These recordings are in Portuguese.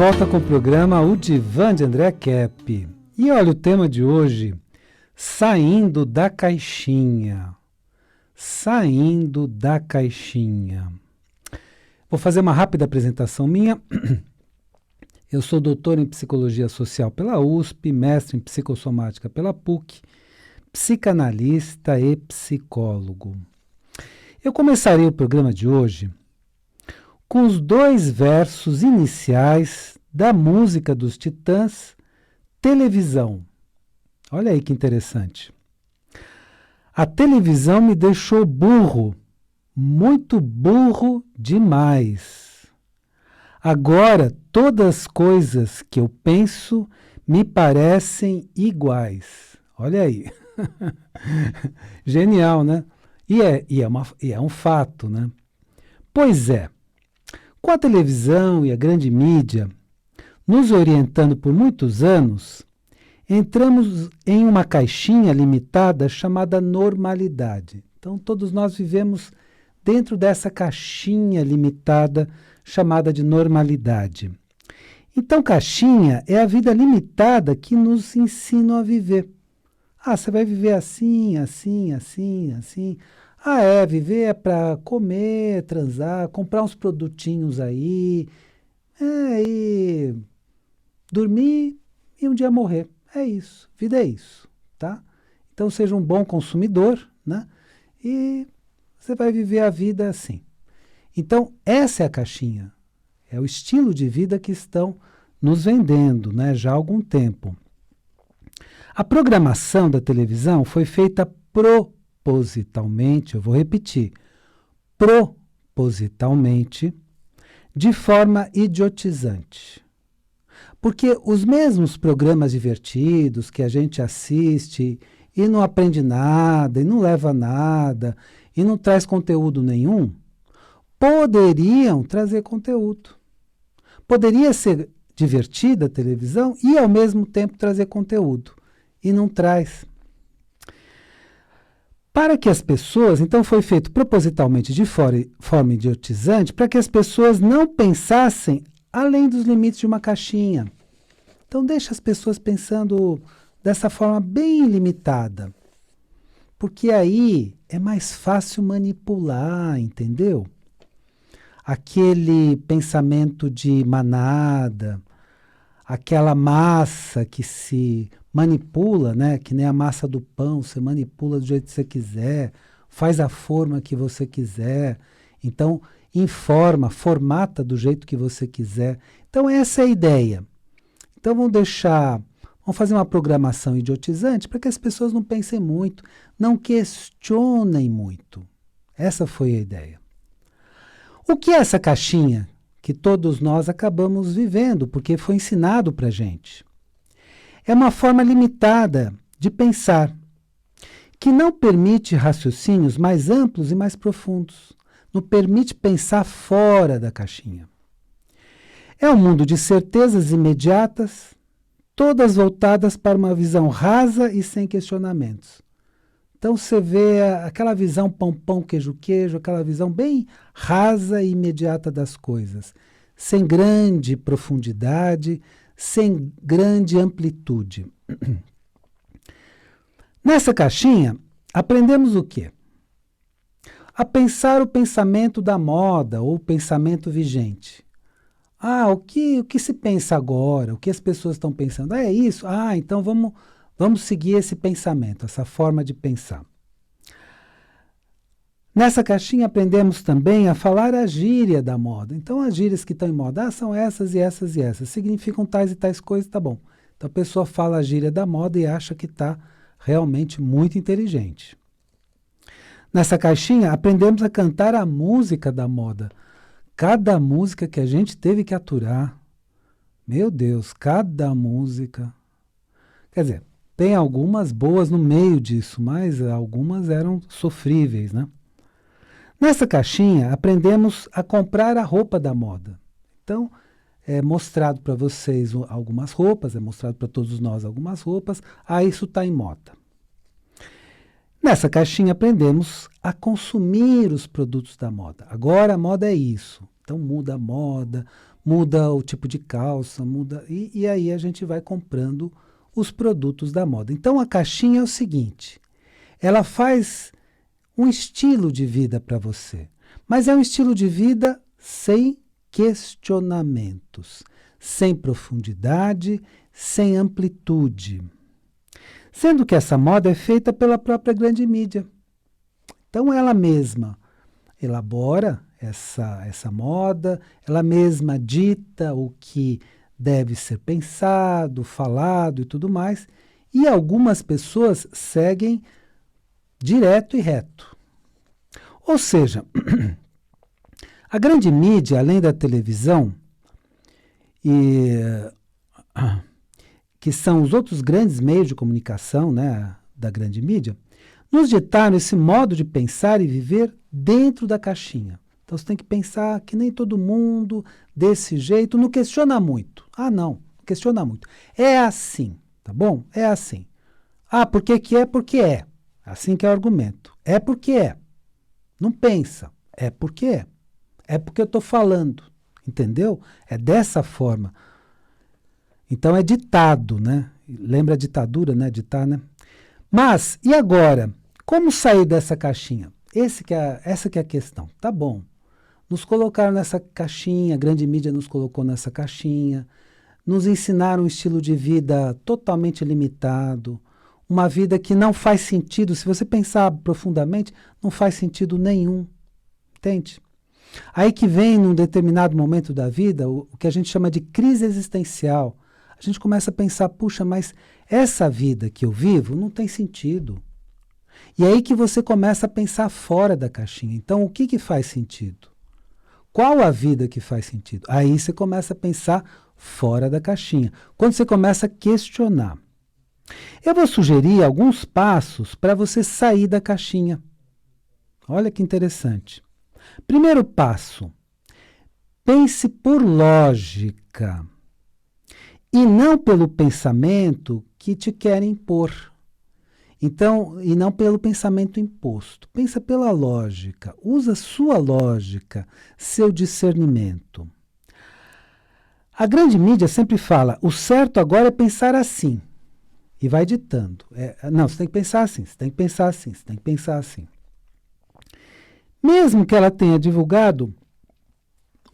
volta com o programa O Divã de André Kepp. E olha o tema de hoje, saindo da caixinha. Saindo da caixinha. Vou fazer uma rápida apresentação minha. Eu sou doutor em Psicologia Social pela USP, mestre em Psicossomática pela PUC, psicanalista e psicólogo. Eu começarei o programa de hoje com os 2 versos iniciais da música dos Titãs, Televisão. Olha aí que interessante. A televisão me deixou burro, muito burro demais. Agora todas as coisas que eu penso me parecem iguais. Olha aí. Genial, né? E é um fato, né? Pois é. Com a televisão e a grande mídia nos orientando por muitos anos, entramos em uma caixinha limitada chamada normalidade. Então, todos nós vivemos dentro dessa caixinha limitada chamada de normalidade. Então, caixinha é a vida limitada que nos ensinam a viver. Ah, você vai viver assim, assim, assim, assim. Ah, viver é para comer, transar, comprar uns produtinhos aí, e dormir e um dia morrer. É isso, vida é isso, tá? Então seja um bom consumidor, né? E você vai viver a vida assim. Então essa é a caixinha, é o estilo de vida que estão nos vendendo, né? Já há algum tempo. A programação da televisão foi feita propositalmente, eu vou repetir, propositalmente, de forma idiotizante. Porque os mesmos programas divertidos que a gente assiste e não aprende nada, e não leva a nada, e não traz conteúdo nenhum, poderiam trazer conteúdo. Poderia ser divertida a televisão e, ao mesmo tempo, trazer conteúdo. E não traz. Para que as pessoas, então foi feito propositalmente de forma idiotizante, para que as pessoas não pensassem além dos limites de uma caixinha. Então deixa as pessoas pensando dessa forma bem limitada. Porque aí é mais fácil manipular, entendeu? Aquele pensamento de manada, aquela massa que se manipula, né? Que nem a massa do pão, você manipula do jeito que você quiser, faz a forma que você quiser, então informa, formata do jeito que você quiser. Então essa é a ideia. Então vamos fazer uma programação idiotizante para que as pessoas não pensem muito, não questionem muito. Essa foi a ideia. O que é essa caixinha que todos nós acabamos vivendo, porque foi ensinado para a gente? É uma forma limitada de pensar, que não permite raciocínios mais amplos e mais profundos. Não permite pensar fora da caixinha. É um mundo de certezas imediatas, todas voltadas para uma visão rasa e sem questionamentos. Então você vê aquela visão pão, queijo, aquela visão bem rasa e imediata das coisas, sem grande profundidade, sem grande amplitude. Nessa caixinha, aprendemos o quê? A pensar o pensamento da moda ou o pensamento vigente. O que se pensa agora? O que as pessoas estão pensando? É isso? Então vamos seguir esse pensamento, essa forma de pensar. Nessa caixinha aprendemos também a falar a gíria da moda. Então as gírias que estão em moda são essas e essas e essas. Significam tais e tais coisas, tá bom. Então a pessoa fala a gíria da moda e acha que está realmente muito inteligente. Nessa caixinha aprendemos a cantar a música da moda. Cada música que a gente teve que aturar. Meu Deus, cada música. Quer dizer, tem algumas boas no meio disso, mas algumas eram sofríveis, né? Nessa caixinha, aprendemos a comprar a roupa da moda. Então, é mostrado para vocês algumas roupas, é mostrado para todos nós algumas roupas. Isso está em moda. Nessa caixinha, aprendemos a consumir os produtos da moda. Agora a moda é isso. Então muda a moda, muda o tipo de calça, muda. E aí a gente vai comprando os produtos da moda. Então a caixinha é o seguinte: ela faz um estilo de vida para você, mas é um estilo de vida sem questionamentos, sem profundidade, sem amplitude. Sendo que essa moda é feita pela própria grande mídia. Então ela mesma elabora essa moda, ela mesma dita o que deve ser pensado, falado e tudo mais, e algumas pessoas seguem direto e reto. Ou seja, a grande mídia, além da televisão, e, que são os outros grandes meios de comunicação, né, da grande mídia, nos ditaram esse modo de pensar e viver dentro da caixinha. Então você tem que pensar que nem todo mundo, desse jeito, não questiona muito. Ah, não questiona muito. É assim, tá bom? É assim. Ah, por que que é? Porque é. Assim que é o argumento. É porque é. Não pensa. É porque é. É porque eu estou falando. Entendeu? É dessa forma. Então é ditado, né? Lembra a ditadura, né? Ditar, né? Mas, e agora? Como sair dessa caixinha? Essa que é a questão. Tá bom. Nos colocaram nessa caixinha, a grande mídia nos colocou nessa caixinha, nos ensinaram um estilo de vida totalmente limitado, uma vida que não faz sentido, se você pensar profundamente, não faz sentido nenhum, entende? Aí que vem, num determinado momento da vida, o que a gente chama de crise existencial. A gente começa a pensar, puxa, mas essa vida que eu vivo não tem sentido. E aí que você começa a pensar fora da caixinha. Então, o que faz sentido? Qual a vida que faz sentido? Aí você começa a pensar fora da caixinha. Quando você começa a questionar. Eu vou sugerir alguns passos para você sair da caixinha. Olha que interessante. Primeiro passo: pense por lógica e não pelo pensamento que te querem impor. Então, e não pelo pensamento imposto. Pensa pela lógica. Usa sua lógica, seu discernimento. A grande mídia sempre fala, o certo agora é pensar assim. E vai ditando. Não, você tem que pensar assim, você tem que pensar assim, você tem que pensar assim. Mesmo que ela tenha divulgado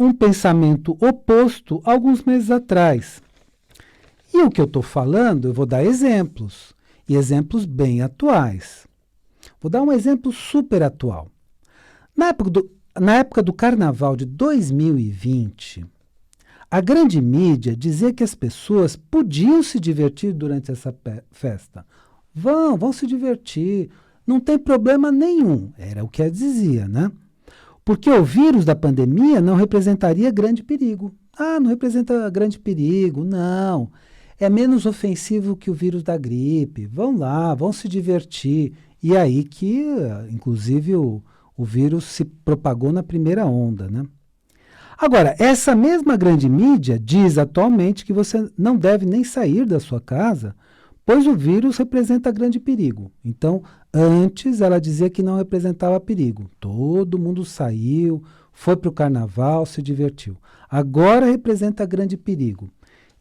um pensamento oposto alguns meses atrás. E o que eu estou falando, eu vou dar exemplos. E exemplos bem atuais. Vou dar um exemplo super atual. Na época do Carnaval de 2020, a grande mídia dizia que as pessoas podiam se divertir durante essa festa. Vão se divertir, não tem problema nenhum. Era o que ela dizia, né? Porque o vírus da pandemia não representaria grande perigo. Ah, não representa grande perigo, não. É menos ofensivo que o vírus da gripe. Vão lá, vão se divertir. E aí que, inclusive, o vírus se propagou na primeira onda, né? Agora, essa mesma grande mídia diz atualmente que você não deve nem sair da sua casa, pois o vírus representa grande perigo. Então, antes ela dizia que não representava perigo. Todo mundo saiu, foi para o carnaval, se divertiu. Agora representa grande perigo.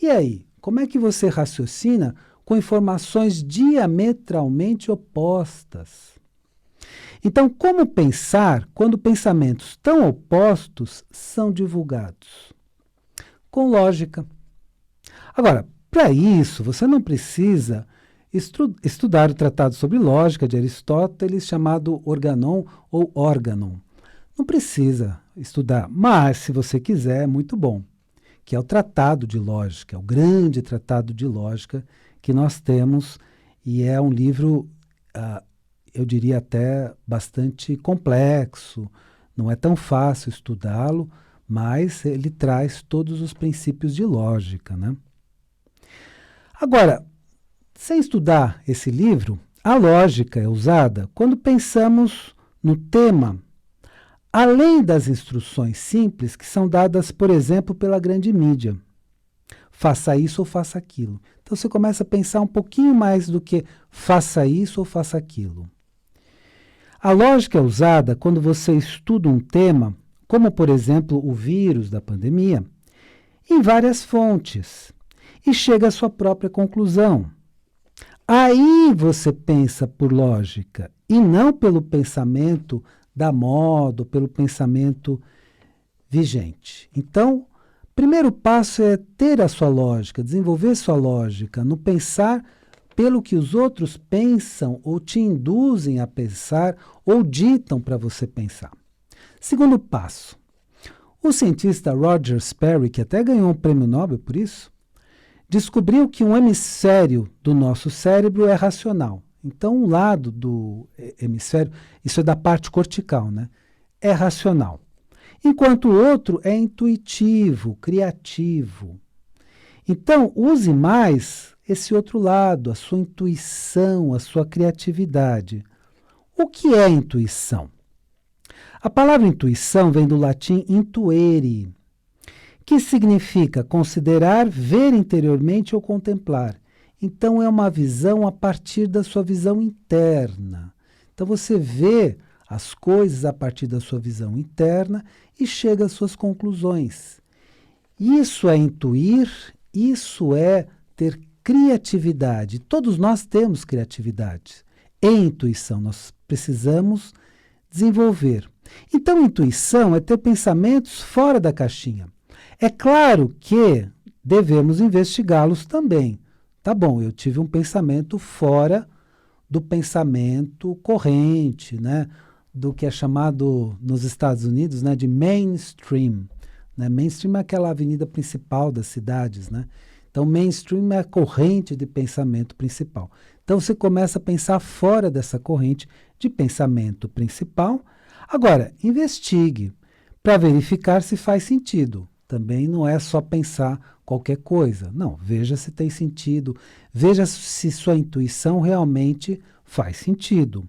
E aí? Como é que você raciocina com informações diametralmente opostas? Então, como pensar quando pensamentos tão opostos são divulgados? Com lógica. Agora, para isso, você não precisa estudar o Tratado sobre Lógica de Aristóteles, chamado Organon ou Órganon. Não precisa estudar, mas se você quiser, é muito bom. Que é o Tratado de Lógica, o grande Tratado de Lógica que nós temos, e é um livro, eu diria até bastante complexo, não é tão fácil estudá-lo, mas ele traz todos os princípios de lógica, né? Agora, sem estudar esse livro, a lógica é usada quando pensamos no tema, além das instruções simples que são dadas, por exemplo, pela grande mídia. Faça isso ou faça aquilo. Então você começa a pensar um pouquinho mais do que faça isso ou faça aquilo. A lógica é usada quando você estuda um tema, como por exemplo o vírus da pandemia, em várias fontes e chega à sua própria conclusão. Aí você pensa por lógica e não pelo pensamento da moda, ou pelo pensamento vigente. Então, primeiro passo é ter a sua lógica, desenvolver sua lógica, no pensar pelo que os outros pensam ou te induzem a pensar ou ditam para você pensar. Segundo passo, o cientista Roger Sperry, que até ganhou um prêmio Nobel por isso, descobriu que um hemisfério do nosso cérebro é racional. Então, um lado do hemisfério, isso é da parte cortical, né? É racional. Enquanto o outro é intuitivo, criativo. Então, use mais esse outro lado, a sua intuição, a sua criatividade. O que é intuição? A palavra intuição vem do latim intuere, que significa considerar, ver interiormente ou contemplar. Então, é uma visão a partir da sua visão interna. Então, você vê as coisas a partir da sua visão interna e chega às suas conclusões. Isso é intuir, isso é ter criatividade. Todos nós temos criatividade e intuição. Nós precisamos desenvolver. Então, intuição é ter pensamentos fora da caixinha. É claro que devemos investigá-los também. Tá bom, eu tive um pensamento fora do pensamento corrente, né? Do que é chamado nos Estados Unidos, né, de mainstream. Né? Mainstream é aquela avenida principal das cidades. Né? Então, mainstream é a corrente de pensamento principal. Então, você começa a pensar fora dessa corrente de pensamento principal. Agora, investigue para verificar se faz sentido. Também não é só pensar qualquer coisa. Não, veja se tem sentido, veja se sua intuição realmente faz sentido.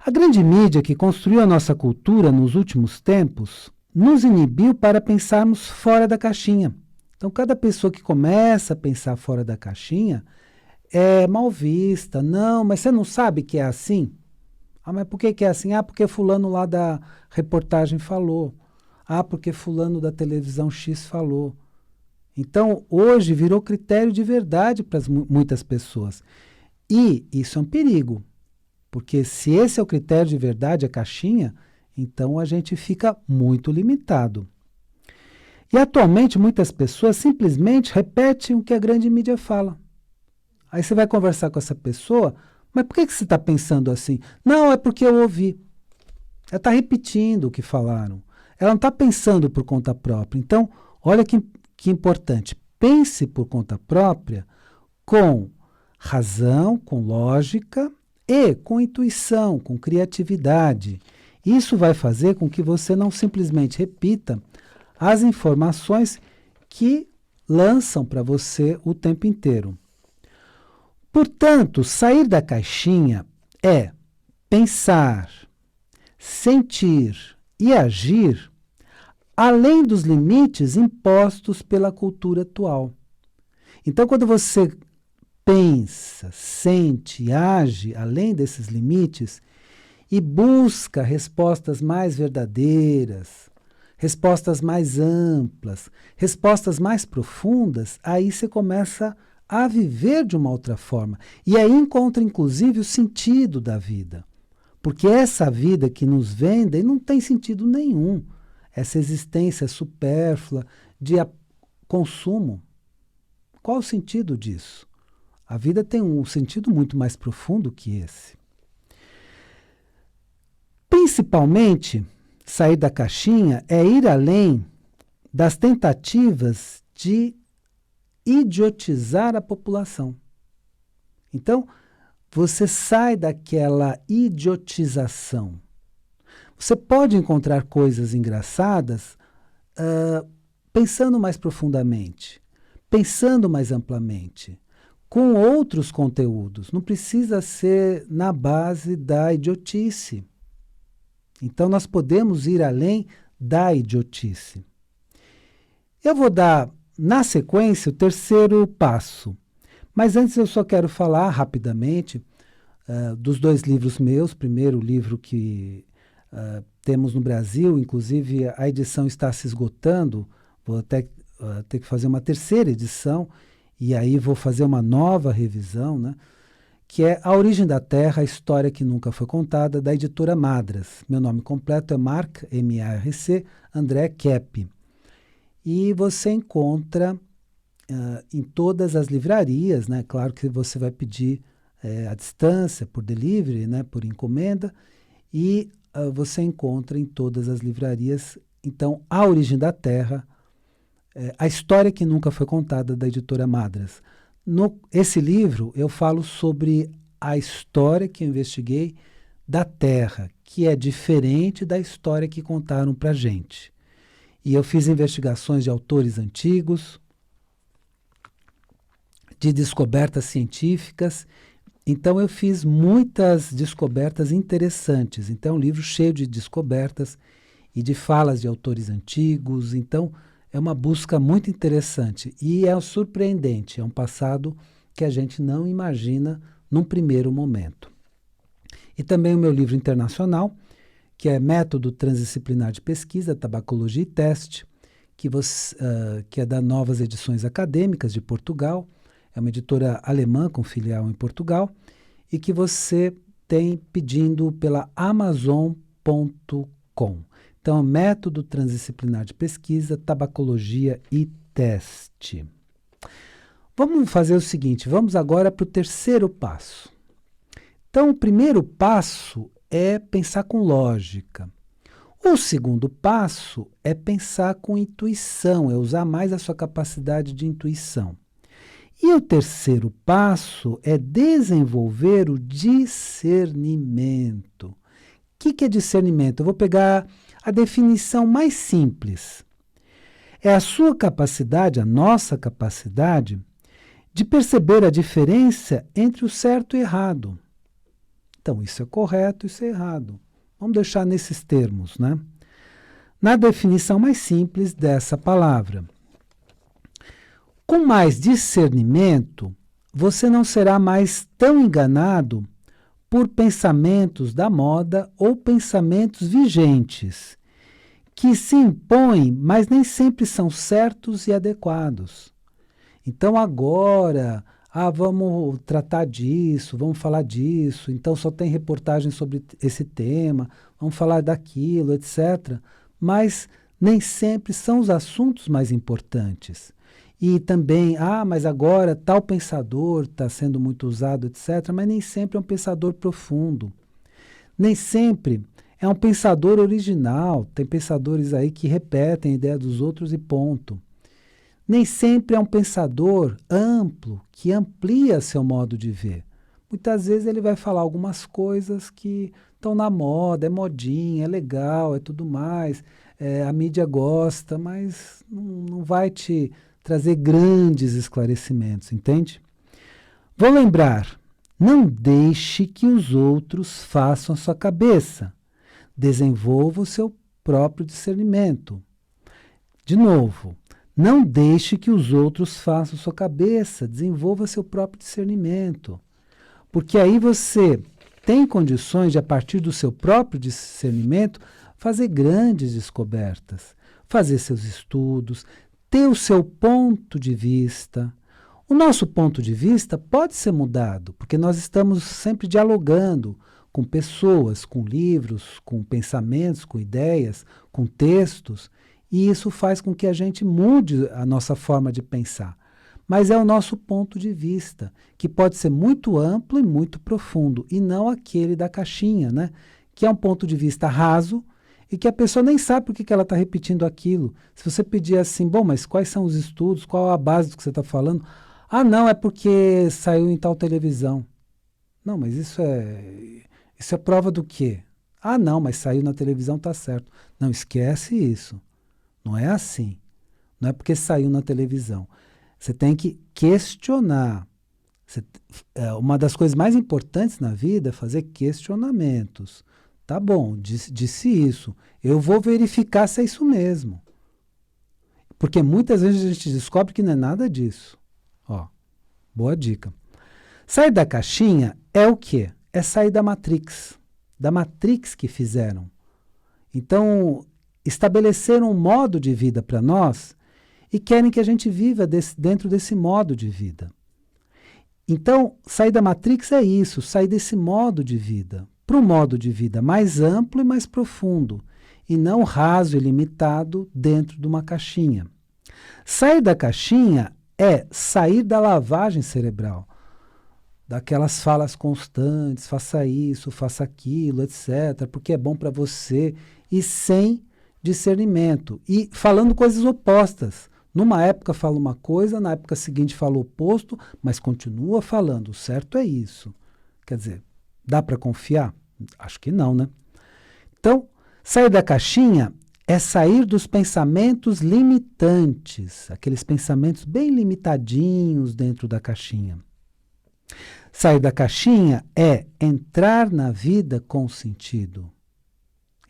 A grande mídia que construiu a nossa cultura nos últimos tempos nos inibiu para pensarmos fora da caixinha. Então, cada pessoa que começa a pensar fora da caixinha é mal vista. Não, mas você não sabe que é assim? Ah, mas por que é assim? Ah, porque fulano lá da reportagem falou. Ah, porque fulano da televisão X falou. Então, hoje virou critério de verdade para muitas pessoas. E isso é um perigo, porque se esse é o critério de verdade, a caixinha, então a gente fica muito limitado. E atualmente muitas pessoas simplesmente repetem o que a grande mídia fala. Aí você vai conversar com essa pessoa, mas por que você está pensando assim? Não, é porque eu ouvi. Ela está repetindo o que falaram. Ela não está pensando por conta própria. Então, olha que importante. Pense por conta própria com razão, com lógica e com intuição, com criatividade. Isso vai fazer com que você não simplesmente repita as informações que lançam para você o tempo inteiro. Portanto, sair da caixinha é pensar, sentir e agir além dos limites impostos pela cultura atual. Então, quando você pensa, sente e age além desses limites e busca respostas mais verdadeiras, respostas mais amplas, respostas mais profundas, aí você começa a viver de uma outra forma. E aí encontra, inclusive, o sentido da vida. Porque essa vida que nos vendem não tem sentido nenhum. Essa existência supérflua de consumo. Qual o sentido disso? A vida tem um sentido muito mais profundo que esse. Principalmente, sair da caixinha é ir além das tentativas de idiotizar a população. Então, você sai daquela idiotização. Você pode encontrar coisas engraçadas pensando mais profundamente, pensando mais amplamente, com outros conteúdos. Não precisa ser na base da idiotice. Então, nós podemos ir além da idiotice. Eu vou dar, na sequência, o terceiro passo. Mas antes eu só quero falar rapidamente dos dois livros meus. Primeiro, o livro que temos no Brasil, inclusive a edição está se esgotando, vou até ter que fazer uma terceira edição, e aí vou fazer uma nova revisão, né? Que é A Origem da Terra, a História que Nunca Foi Contada, da editora Madras. Meu nome completo é Marc, M-A-R-C, André Kepp. E você encontra em todas as livrarias, né? Claro que você vai pedir à distância, por delivery, né? Por encomenda, e você encontra em todas as livrarias, então, A Origem da Terra, a História que Nunca Foi Contada, da editora Madras. Esse livro eu falo sobre a história que eu investiguei da Terra, que é diferente da história que contaram para a gente. E eu fiz investigações de autores antigos, de descobertas científicas. Então eu fiz muitas descobertas interessantes. Então é um livro cheio de descobertas e de falas de autores antigos. Então é uma busca muito interessante e é surpreendente. É um passado que a gente não imagina num primeiro momento. E também o meu livro internacional, que é Método Transdisciplinar de Pesquisa, Tabacologia e Teste, que é da Novas Edições Acadêmicas de Portugal. É uma editora alemã com filial em Portugal e que você tem pedindo pela Amazon.com. Então, Método Transdisciplinar de Pesquisa, Tabacologia e Teste. Vamos fazer o seguinte, vamos agora para o terceiro passo. Então, o primeiro passo é pensar com lógica. O segundo passo é pensar com intuição, é usar mais a sua capacidade de intuição. E o terceiro passo é desenvolver o discernimento. O que é discernimento? Eu vou pegar a definição mais simples. É a sua capacidade, a nossa capacidade, de perceber a diferença entre o certo e o errado. Então, isso é correto, isso é errado. Vamos deixar nesses termos, né? Na definição mais simples dessa palavra. Com mais discernimento, você não será mais tão enganado por pensamentos da moda ou pensamentos vigentes, que se impõem, mas nem sempre são certos e adequados. Então agora, vamos tratar disso, vamos falar disso, então só tem reportagem sobre esse tema, vamos falar daquilo, etc. Mas nem sempre são os assuntos mais importantes. E também, mas agora tal pensador está sendo muito usado, etc., mas nem sempre é um pensador profundo. Nem sempre é um pensador original. Tem pensadores aí que repetem a ideia dos outros e ponto. Nem sempre é um pensador amplo, que amplia seu modo de ver. Muitas vezes ele vai falar algumas coisas que estão na moda, é modinha, é legal, é tudo mais, a mídia gosta, mas não vai te trazer grandes esclarecimentos, entende? Vou lembrar, não deixe que os outros façam a sua cabeça. Desenvolva o seu próprio discernimento. De novo, não deixe que os outros façam a sua cabeça. Desenvolva seu próprio discernimento. Porque aí você tem condições de, a partir do seu próprio discernimento, fazer grandes descobertas, fazer seus estudos, ter o seu ponto de vista. O nosso ponto de vista pode ser mudado, porque nós estamos sempre dialogando com pessoas, com livros, com pensamentos, com ideias, com textos, e isso faz com que a gente mude a nossa forma de pensar. Mas é o nosso ponto de vista, que pode ser muito amplo e muito profundo, e não aquele da caixinha, né? Que é um ponto de vista raso, e que a pessoa nem sabe por que ela está repetindo aquilo. Se você pedir assim, bom, mas quais são os estudos, qual a base do que você está falando? Não, é porque saiu em tal televisão. Não, mas isso é prova do quê? Não, mas saiu na televisão, tá certo. Não, esquece isso. Não é assim. Não é porque saiu na televisão. Você tem que questionar. Uma das coisas mais importantes na vida é fazer questionamentos. Tá bom, disse isso. Eu vou verificar se é isso mesmo. Porque muitas vezes a gente descobre que não é nada disso. Boa dica. Sair da caixinha é o quê? É sair da Matrix. Da Matrix que fizeram. Então, estabeleceram um modo de vida para nós e querem que a gente viva dentro desse modo de vida. Então, sair da Matrix é isso, sair desse modo de vida para um modo de vida mais amplo e mais profundo, e não raso e limitado dentro de uma caixinha. Sair da caixinha é sair da lavagem cerebral, daquelas falas constantes, faça isso, faça aquilo, etc., porque é bom para você, e sem discernimento, e falando coisas opostas. Numa época fala uma coisa, na época seguinte fala o oposto, mas continua falando, o certo é isso. Quer dizer, dá para confiar? Acho que não, né? Então, sair da caixinha é sair dos pensamentos limitantes, aqueles pensamentos bem limitadinhos dentro da caixinha. Sair da caixinha é entrar na vida com sentido.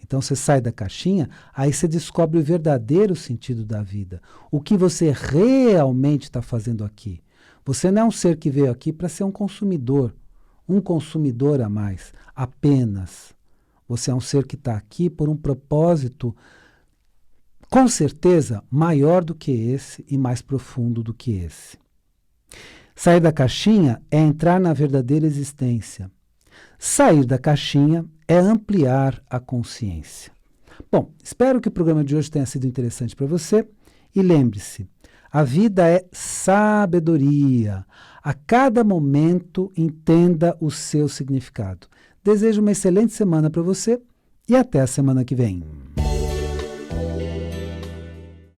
Então você sai da caixinha, aí você descobre o verdadeiro sentido da vida. O que você realmente está fazendo aqui. Você não é um ser que veio aqui para ser um consumidor a mais, apenas. Você é um ser que está aqui por um propósito, com certeza, maior do que esse e mais profundo do que esse. Sair da caixinha é entrar na verdadeira existência. Sair da caixinha é ampliar a consciência. Bom, espero que o programa de hoje tenha sido interessante para você. E lembre-se, a vida é sabedoria. A cada momento entenda o seu significado. Desejo uma excelente semana para você e até a semana que vem.